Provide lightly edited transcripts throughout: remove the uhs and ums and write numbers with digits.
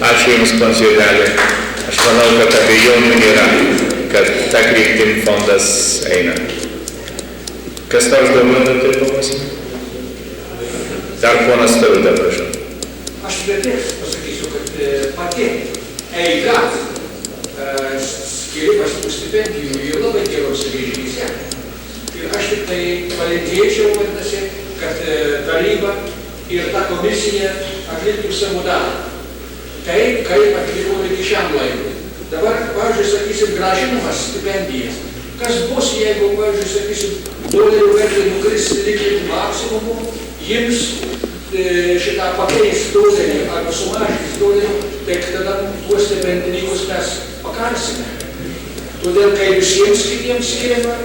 Ačiū Jums, pons Juodelė. Aš manau, kad abejonių nėra, kad ta kryptim fondas eina. Kas nors daugiau turi paklausimą? Dar ponas Taruda, prašau. Aš pasakysiu, kad pati eiga skirimas tų stipendijų jau labai gerose vėžinyse. Ir aš tik tai palinkėčiau, vadinasi, kad taryba ir ta komisija atliktų savo darbą. Taip, kaip atliko iki šiam laikui. Dabar, pavyzdžiui, sakysim, grąžinamas stipendijas. Kas bus, jeigu, pavyzdžiui, sakysim, dolerių vertė nukris iki maksimumo, jiems šitą pakeis dolerį arba sumažins dolerį, tai tada tuos stipendininkus mes pakarsime. Todėl, kai visiems kitiems skiriama,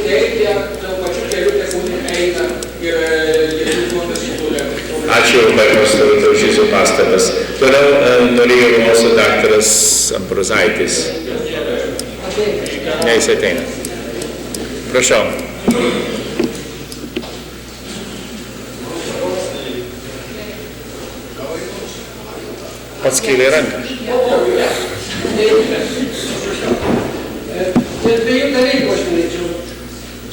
tai tuo pačiu keliu tekūnė eina ir lietuvių fondas įtūlė. Ačiū, Barnos Taruda, už Jūsų pastabas. Toliau norėjo mūsų daktaras Ambrozaitis. Ne, jis ateina. Prašau. Pats kėlė ranką. Dėl dviejų dalykų aš norėčiau.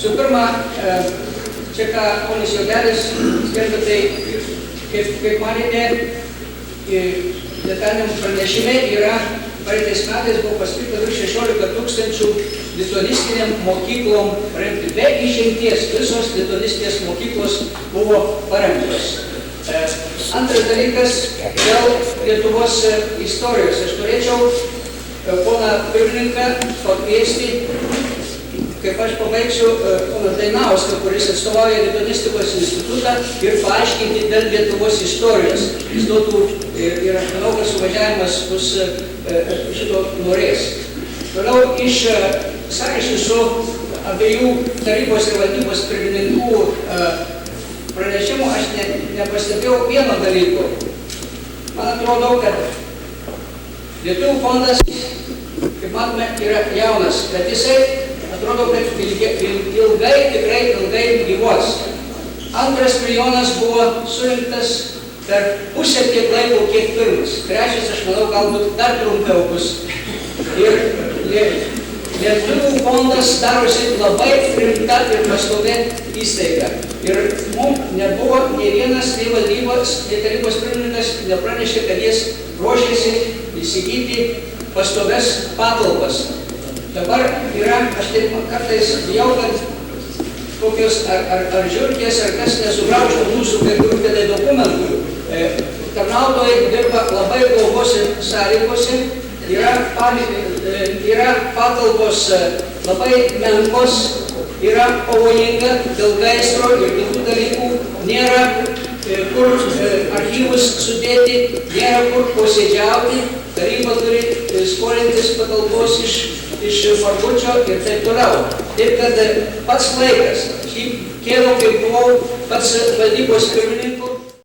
Su pirma, čia ką ponas Juodelis skelbė, tai kaip manėte, detaliniam pranešime yra praeitais metais buvo paskirta virš 16 000 lituanistiniam mokyklom paremti. Be išimties visos lituanistinės mokyklos buvo paremtos. Antras dalykas dėl Lietuvos istorijos. Aš norėčiau poną pirmininką pakviesti, kaip aš pabaigsiu, poną Dainauską, kuris atstovauja Lituanistikos institutą, ir paaiškinti dėl Lietuvos istorijos. Jis duotų ir aš manau, kad suvažiavimas bus šito norės. Toliau iš sąryšių su abiejų tarybos ir valdybos pirmininkų pranešimų aš nepastebėjau vieno dalyko. Man atrodo, kad Lietuvių fondas, kaip matome, yra jaunas, bet jisai atrodo, kad tikrai ilgai gyvuos. 2 milijonas buvo surinktas per pusę tiek laiko, kiek pirmas. Trečias, aš manau, galbūt dar trumpiau bus. Ir Lietuvių fondas darosi labai rimta ir pastovė įstaiga. Ir mums nebuvo nei vienas, nei valdybos, nei tarybos pirmininkas nepranešė, kad jis ruošiasi įsigyti pastoves patalpas. Dabar yra, aš taip kartais bijau, kad kokios ar žiurkės, ar kas nesugraužtų mūsų kai kurių dokumentų. Tarnautojai dirba labai blogose sąlygose, yra patalpos labai menkos, yra pavojinga dėl gaisro ir kitų dalykų, nėra kur archyvus sudėti, nėra kur posėdžiauti, taryba turi skolintis patalpos iš Markučio ir taip toliau. Taip, kad pats laikas, kėliau, kaip buvau pats valdybos pirmininku,